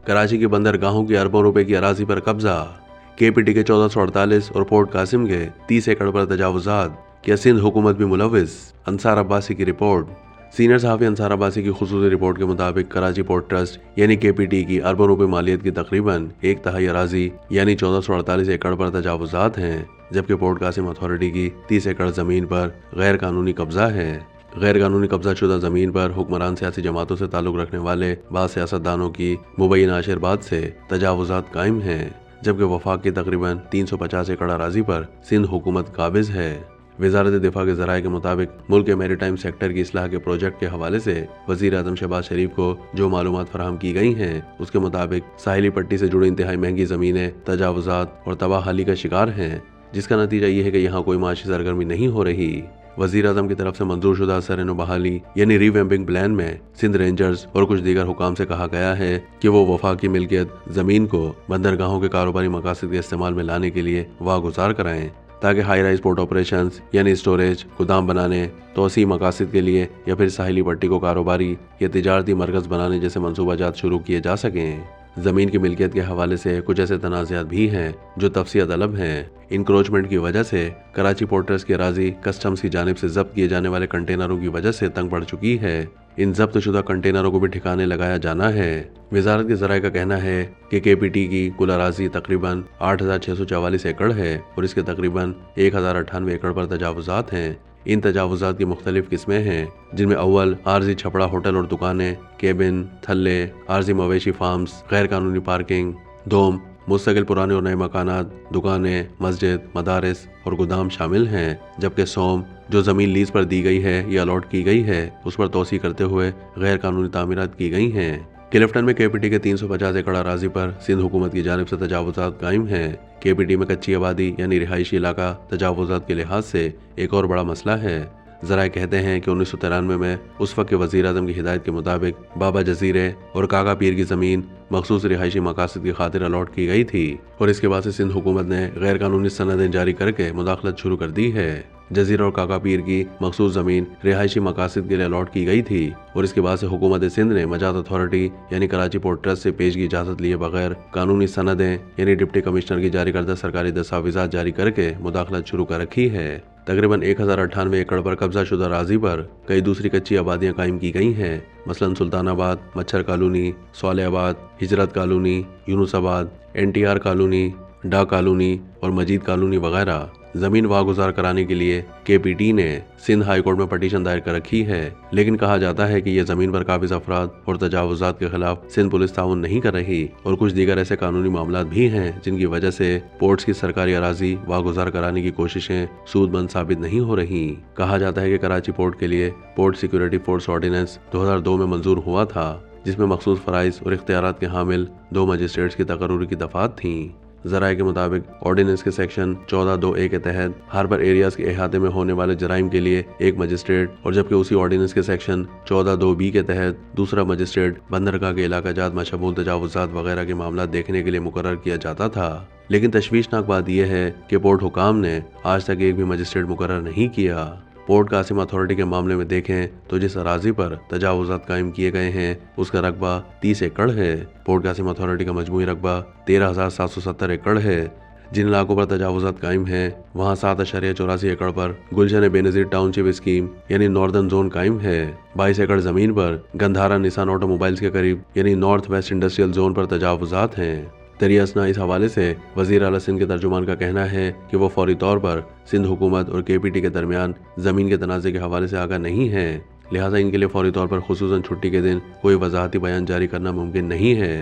कराची की बंदरगाहों की अरबों रुपए की अराजी पर कब्जा, KPT के 1448 और पोर्ट कासिम के 30 एकड़ पर तजावुजात, क्या सिंध हुकूमत भी मुलविस? अंसार अब्बासी की रिपोर्ट। सीनियर सहाफ़ी अंसार अब्बासी की खुसूसी रिपोर्ट के मुताबिक कराची पोर्ट ट्रस्ट यानी KPT की अरबों रुपए मालियत की तकरीबन 1/3 अराजी यानी 1448 एकड़ पर तजावुजात हैं, जबकि पोर्ट कासिम अथॉरिटी की 30 एकड़ ज़मीन पर गैर कानूनी कब्जा है। गैर कानूनी कब्जा शुदा ज़मीन पर हुक्मरान सियासी जमातों से ताल्लुक़ रखने वाले बाद सियासतदानों की मुबैना आशिरबाद से तजावुजात कायम हैं, जबकि वफाक की तकरीबन 350 एकड़ अराजी पर सिंध हुकूमत काबिज है। वजारत दिफा के ज़राए के मुताबिक मुल्क के मैरीटाइम सेक्टर की इस्लाह के प्रोजेक्ट के हवाले से वज़ीर आज़म शहबाज शरीफ को जो मालूमात फराहम की गई हैं, उसके मुताबिक साहिली पट्टी से जुड़ी इंतहाई महंगी ज़मीनें तजावुजात और तबाहाली का शिकार हैं, जिसका नतीजा ये है कि यहाँ कोई माशी सरगर्मी नहीं हो रही। वज़ीर आज़म की तरफ से मंजूर शुदा सरनो बहाली यानी रीवैम्पिंग प्लान में सिंध रेंजर्स और कुछ दीगर हुकाम से कहा गया है कि वो वफाकी मिल्कियत ज़मीन को बंदरगाहों के कारोबारी मकासद के इस्तेमाल में लाने के लिए वागुजार कराएं, ताकि हाई राइज पोर्ट ऑपरेशंस यानी स्टोरेज, गोदाम बनाने, तोसी मकासद के लिए या फिर साहिली पट्टी को कारोबारी या तिजारती मरकज़ बनाने जैसे मनसूबाजात शुरू किए जा सकें। ज़मीन की मिल्कियत के हवाले से कुछ ऐसे तनाज़ात भी हैं जो तफसील तलब हैं। इंक्रोचमेंट की वजह से कराची पोर्ट ट्रस्ट की अराजी कस्टम्स की जानिब से जब्त किए जाने वाले कंटेनरों की वजह से तंग पड़ चुकी है। इन जब्त शुदा कंटेनरों को भी ठिकाने लगाया जाना है। वजारत के ज़राए का कहना है कि KPT की कुल अराजी तकरीबन 8644 एकड़ है और इसके तकरीबन 1098 एकड़ पर तजावुजात हैं। इन तजावुजात की मुख्तलिफ किस्में हैं, जिनमें अव्वल आर्जी छपड़ा होटल और दुकानें, केबिन, थल्ले, आर्जी मवेशी फार्म्स, गैर कानूनी पार्किंग, दोम, मुस्तकिल पुराने और नए मकानात, दुकानें, मस्जिद, मदारिस और गोदाम शामिल हैं, जबकि सोम जो ज़मीन लीज पर दी गई है या अलॉट की गई है उस पर तोसी करते हुए गैर कानूनी तामीरात की गई हैं। क्लिफ्टन में KPT के 350 एकड़ अराजी पर सिंध हुकूमत की जानिब से तजावुजात कायम हैं। KPT में कच्ची आबादी यानी रिहायशी इलाका तजावुजात के लिहाज से एक और बड़ा मसला है। ज़राए कहते हैं कि 1993 में उस वक्त के वज़ीर आज़म की हिदायत के मुताबिक बाबा जजीरे और काका पीर की ज़मीन मखसूस रिहायशी मकासद की खातिर अलॉट की गई थी और इसके बाद से सिंध हुकूमत ने गैर कानूनी सनदें जारी करके मुदाखलत शुरू कर दी है। जजीरा और काका पीर की मखसूस ज़मीन रिहायशी मकासद के लिए अलॉट की गई थी और इसके बाद से हुकूमत सिंध ने मजात अथॉरिटी यानी कराची पोर्ट ट्रस्ट से पेश की इजाज़त लिए बगैर कानूनी सनदें यानी डिप्टी कमिश्नर की जारी करदा सरकारी दस्तावेज़ात जारी करके मुदाखलत शुरू कर रखी है। तकरीबन 1098 एकड़ पर कब्जा शुदा अराजी पर कई दूसरी कच्ची आबादियाँ कायम की गई हैं, मसलन सुल्तानाबाद, मच्छर कॉलोनी, स्वालिहाबाद, हिजरत कॉलोनी, यूनुसाबाद, NTR कॉलोनी, डा कॉलोनी और मजीद कॉलोनी वगैरह। ज़मीन वागुजार कराने के लिए KPT ने सिंध हाई कोर्ट में पटिशन दायर कर रखी है, लेकिन कहा जाता है कि यह ज़मीन पर काबिज अफराद और तजावुजात के खिलाफ सिंध पुलिस ताउन नहीं कर रही और कुछ दीगर ऐसे कानूनी मामलात भी हैं जिनकी वजह से पोर्ट्स की सरकारी अराजी वागुजार कराने की कोशिशें सूदमंद साबित नहीं हो रही। कहा जाता है कि कराची पोर्ट के लिए पोर्ट सिक्योरिटी फोर्स ऑर्डिनेंस 2002 में मंजूर हुआ था, जिसमें मखसूस फ़राइज़ और इख्तियारात के हामिल 2 मजिस्ट्रेट्स की तकर्रुरी की दफ़ात थीं। ज़राए के मुताबिक ऑर्डिनेंस के सेक्शन 14(2)(a) के तहत हार्बर एरियाज के अहाते में होने वाले जराइम के लिए एक मजिस्ट्रेट और जबकि उसी ऑर्डिनेंस के सेक्शन 14(2)(b) के तहत दूसरा मजिस्ट्रेट बंदरगाह के इलाका जात मशमूल तजावुजात वगैरह के मामला देखने के लिए मुकर्रर किया जाता था। लेकिन तशवीशनाक बात यह है कि पोर्ट हुकाम ने आज तक एक भी मजिस्ट्रेट मुकर्रर नहीं किया। पोर्ट कासिम अथॉरिटी के मामले में देखें तो जिस अराजी पर तजावुजात कायम किए गए हैं उसका रकबा 30 एकड़ है। पोर्ट कासिम अथॉरिटी का मजमूई रकबा 13,770 एकड़ है। जिन इलाकों पर तजावुजात कायम हैं वहाँ 7.84 एकड़ पर गुलशन बेनज़ीर टाउनशिप स्कीम यानी नॉर्दर्न जोन कायम है। 22 एकड़ ज़मीन पर गंधारा निसान ऑटोमोबाइल्स के करीब यानी नॉर्थ वेस्ट इंडस्ट्रियल जोन पर तजावुजात हैं। तरिया असना इस हवाले से वज़ीर आला सिंध के तर्जुमान का कहना है कि वो फौरी तौर पर सिंध हुकूमत और KPT के दरमियान ज़मीन के तनाज़े के हवाले से आगाह नहीं है, लिहाजा इनके लिए फौरी तौर पर खुसूसन छुट्टी के दिन कोई वजाहती बयान जारी करना मुमकिन नहीं है।